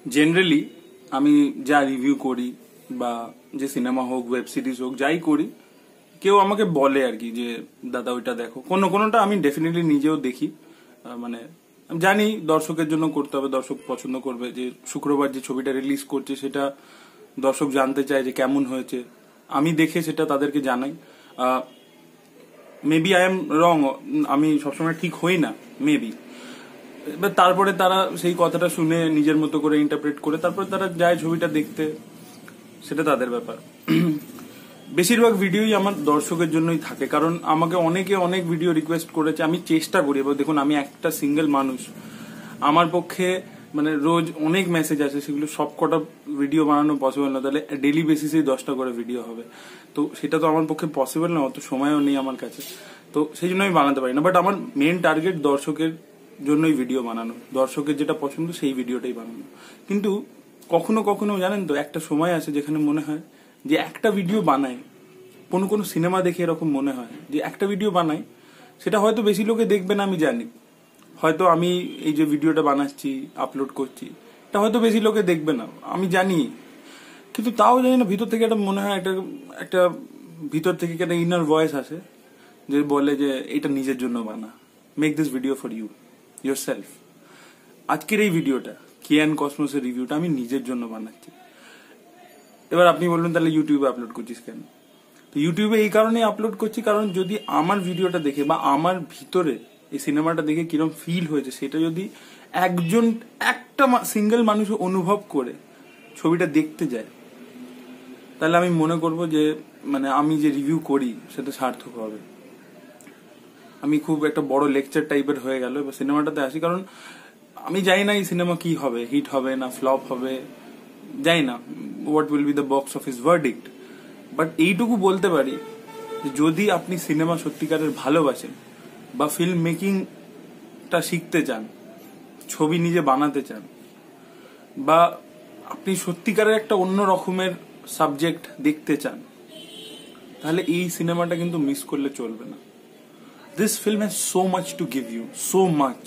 Generally আমি যা review করি বা যে সিনেমা হোক ওয়েব সিরিজ হোক যাই করি, কেউ আমাকে বলে আর কি যে দাদা ওইটা দেখো, কোনোটা আমি ডেফিনেটলি নিজেও দেখি। মানে আমি জানি দর্শকের জন্য করতে হবে, দর্শক পছন্দ করবে, যে শুক্রবার যে ছবিটা রিলিজ করছে সেটা দর্শক জানতে চায় যে কেমন হয়েছে, আমি দেখে সেটা তাদেরকে জানাই। মেবি আই এম রং, আমি সবসময় ঠিক হই না মেবি, এবার তারপরে তারা সেই কথাটা শুনে নিজের মতো করে ইন্টারপ্রেট করে তারপরে তারা যায় ছবিটা দেখতে, সেটা তাদের ব্যাপার। বেশিরভাগ ভিডিওই আমার দর্শকের জন্যই থাকে, কারণ আমাকে অনেকে অনেক ভিডিও রিকোয়েস্ট করেছে, আমি চেষ্টা করি। এবার দেখুন, আমি একটা সিঙ্গেল মানুষ, আমার পক্ষে মানে রোজ অনেক মেসেজ আসে, সেগুলো সব কটা ভিডিও বানানো পসিবল না, তাহলে ডেইলি বেসিসেই 10টা করে ভিডিও হবে, তো সেটা তো আমার পক্ষে পসিবল না, অত সময়ও নেই আমার কাছে, তো সেই জন্য আমি বানাতে পারি না। বাট আমার মেন টার্গেট দর্শকের জন্যই ভিডিও বানানো, দর্শকের যেটা পছন্দ সেই ভিডিওটাই বানানো। কিন্তু কখনো কখনো জানেন তো, একটা সময় আসে যেখানে মনে হয় যে একটা ভিডিও বানায়, কোনো সিনেমা দেখে এরকম মনে হয় যে একটা ভিডিও বানাই, সেটা হয়তো বেশি লোকে দেখবে না আমি জানি, হয়তো আমি এই যে ভিডিওটা বানাচ্ছি আপলোড করছি এটা হয়তো বেশি লোকে দেখবে না আমি জানি, কিন্তু তাও জানি না ভিতর থেকে একটা মনে হয়, একটা একটা ভিতর থেকে একটা ইনার ভয়েস আসে যে বলে যে এটা নিজের জন্য বানা, make this video for you, yourself. আজকের এই ভিডিওটা কিয়ান কসমোসের রিভিউটা আমি নিজের জন্য বানাচ্ছি। এবার আপনি বলবেন তাহলে ইউটিউবে আপলোড করছিস কেন? তো ইউটিউবে এই কারণে আপলোড করছি, কারণ যদি আমার ভিডিওটা দেখে বা আমার ভিতরে এই সিনেমাটা দেখে কিরকম ফিল হয়েছে সেটা যদি একটা সিঙ্গেল মানুষ অনুভব করে ছবিটা দেখতে যায়, তাহলে আমি মনে করব যে মানে আমি যে রিভিউ করি সেটা সার্থক হবে। আমি খুব একটা বড় লেকচার টাইপের হয়ে গেল এবার সিনেমাটাতে আসি, কারণ আমি জানি না এই সিনেমা কি হবে, হিট হবে না ফ্লপ হবে, জানি না what will be the box office verdict. But এইটুকু বলতে পারি, যদি আপনি সিনেমা সত্যিকারের ভালোবাসেন বা ফিল্ম মেকিংটা শিখতে চান, ছবি নিজে বানাতে চান, বা আপনি সত্যিকারের একটা অন্য রকমের সাবজেক্ট দেখতে চান, তাহলে এই সিনেমাটা কিন্তু মিস করলে চলবে না। This film has so much to give you, so much.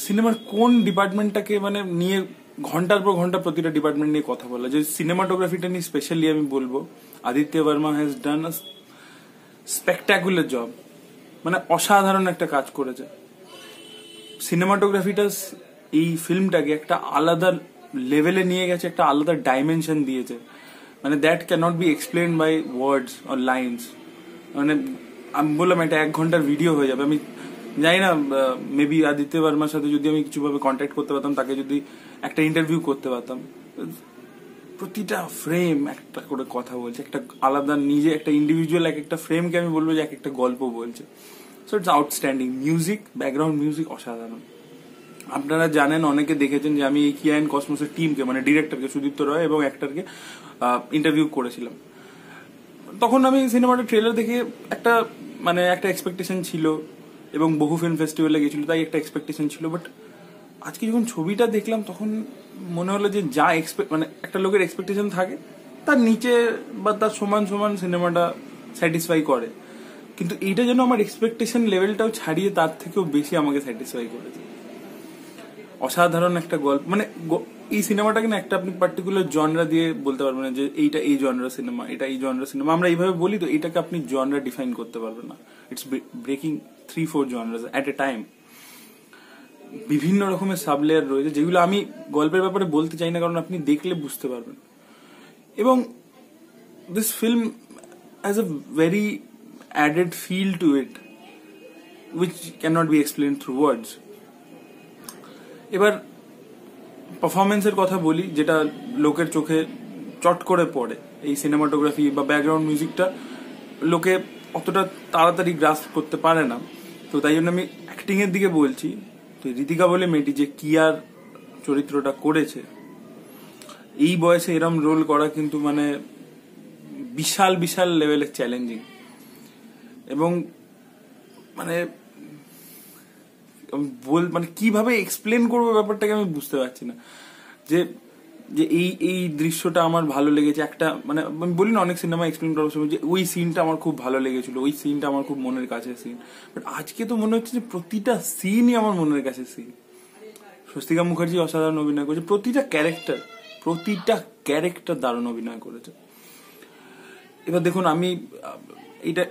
সিনেমার কোন ডিপার্টমেন্টটাকে মানে নিয়ে ঘন্টার পর ঘন্টা প্রতিটা ডিপার্টমেন্ট নিয়ে কথা বলা, যে সিনেমাটোগ্রাফিটা নিয়ে স্পেশালি আমি বলবো Aditya Varma has done a spectacular job, মানে অসাধারণ একটা কাজ করেছে। সিনেমাটোগ্রাফিটা এই ফিল্মটাকে একটা আলাদা লেভেলে নিয়ে গেছে, একটা আলাদা ডাইমেনশন দিয়েছে, মানে that can not be explain by words or lines. মানে আমি বললাম এটা 1 ঘন্টার ভিডিও হয়ে যাবে, আমি জানি না মেবি আদিত্য বর্মার সাথে যদি আমি কিছুভাবে কন্ট্যাক্ট করতে পারতাম, তাকে যদি একটা ইন্টারভিউ করতে পারতাম, প্রতিটা ফ্রেম একটা করে কথা বলছে, একটা আলাদা নিজে একটা ইন্ডিভিজুয়াল এক একটা ফ্রেমকে আমি বলবো যে এক একটা গল্প বলছে। So it's outstanding. Music, background music অসাধারণ। আপনারা জানেন, অনেকে দেখেছেন যে আমি এই কিয়ান কসমোসের টিমকে মানে ডিরেক্টরকে সুদীপ্ত রয় এবং অ্যাক্টরকে ইন্টারভিউ করেছিলাম। তখন আমি সিনেমাটা ট্রেলার দেখে একটা এক্সপেকটেশন ছিল, এবং বহু ফিল্ম ফেস্টিভ্যালে গেছিল তাই একটা এক্সপেকটেশন ছিল। বাট আজকে যখন ছবিটা দেখলাম তখন মনে হলো যে যা মানে একটা লোকের এক্সপেকটেশন থাকে তার নিচে বা তার সমান সমান সিনেমাটা স্যাটিসফাই করে, কিন্তু এইটা যেন আমার এক্সপেকটেশন লেভেলটাও ছাড়িয়ে তার থেকেও বেশি আমাকে স্যাটিসফাই করেছে। অসাধারণ একটা গল্প, মানে এই সিনেমাটাকে না একটা আপনি পার্টিকুলার জনরা দিয়ে বলতে পারবেন না যে এইটা এই জনরা সিনেমা, এটা এই জনরা সিনেমা। আমরা এইভাবে বলি তো, এটাকে আপনি জনরা ডিফাইন করতে পারবেন না। It's breaking 3-4 genres at A time. বিভিন্ন রকমের সাবলেয়ার রয়েছে যেগুলো আমি গল্পের ব্যাপারে বলতে চাই না, কারণ আপনি দেখলে বুঝতে পারবেন। এবং this film has a very added feel to it which cannot be explained through words. এবার পারফরমেন্সের কথা বলি, যেটা লোকের চোখে চট করে পড়ে। এই সিনেমাটোগ্রাফি বা ব্যাকগ্রাউন্ড মিউজিকটা লোকে অতটা তাড়াতাড়ি গ্রাস্প করতে পারে না, তো তাই জন্য আমি অ্যাক্টিং এর দিকে বলছি। তো ঋতিকা বলে মেয়েটি যে কিয়ার চরিত্রটা করেছে, এই বয়সে এরম রোল করা কিন্তু মানে বিশাল বিশাল লেভেলের চ্যালেঞ্জিং। এবং মানে মানে কিভাবে এক্সপ্লেন করবো ব্যাপারটাকে আমি বুঝতে পারছি না, যে যে এই দৃশ্যটা আমার ভালো লেগেছে। একটা মানে আমি বলি না অনেক সিনেমা এক্সপ্লেন করার সময় যে ওই সিনটা আমার খুব ভালো লেগেছিল, ওই সিনটা আমার খুব মনের কাছে সিন। বাট আজকে তো মনে হচ্ছে যে প্রতিটা সিনই আমার মনের কাছে সিন। স্বস্তিকা মুখার্জি অসাধারণ অভিনয় করেছে, প্রতিটা ক্যারেক্টার দারুণ অভিনয় করেছে। এবার দেখুন, আমি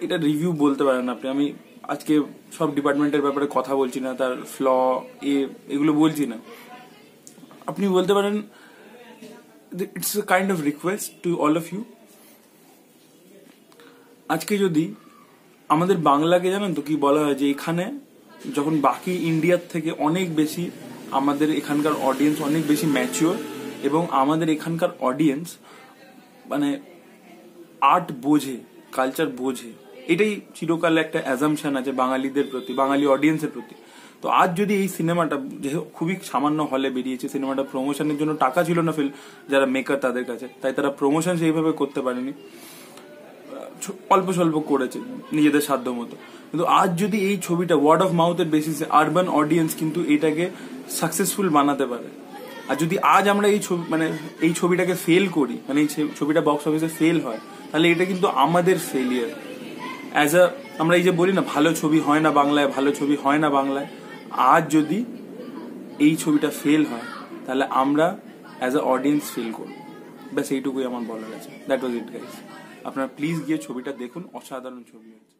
এটা রিভিউ বলতে পারেন আপনি, আমি আজকে সব ডিপার্টমেন্টের ব্যাপারে কথা বলছি না, তার ফ্ল এগুলো বলছি না। আপনি বলতে পারেন it's a kind of request to all of you. আজকে যদি আমাদের বাংলাকে জানেন তো কি বলা হয়, যে এখানে যখন বাকি ইন্ডিয়ার থেকে অনেক বেশি আমাদের এখানকার অডিয়েন্স অনেক বেশি ম্যাচিওর, এবং আমাদের এখানকার অডিয়েন্স মানে আর্ট বোঝে, কালচার বোঝে, এটাই চিরকাল একটা অ্যাজাম্পশন আছে বাঙালিদের প্রতি, বাঙালি অডিয়েন্সের প্রতি। তো আজ যদি এই সিনেমাটা, যে খুবই সামান্য হলে বেরিয়েছে, সিনেমাটা প্রমোশনের জন্য টাকা ছিল না যারা মেকার তাদের কাছে, তাই তারা প্রমোশন সেইভাবে করতে পারেনি, অল্প স্বল্প করেছে নিজেদের সাধ্য মতো। কিন্তু আজ যদি এই ছবিটা ওয়ার্ড অফ মাউথের বেসিসে আরবান অডিয়েন্স কিন্তু এটাকে সাকসেসফুল বানাতে পারে। আর যদি আজ আমরা এই ছবিটাকে ফেল করি, মানে এই ছবিটা বক্স অফিসে ফেল হয়, তাহলে এটা কিন্তু আমাদের ফেলিয়ার। আমরা এই যে বলি না, ভালো ছবি হয় না বাংলায়, ভালো ছবি হয় না বাংলায়, আজ যদি এই ছবিটা ফেল হয় তাহলে আমরা অ্যাজ আ অডিয়েন্স ফিল করব। ব্যাস এইটুকুই আমার বলার আছে। That was it guys. আপনারা প্লিজ গিয়ে ছবিটা দেখুন, অসাধারণ ছবি আছে।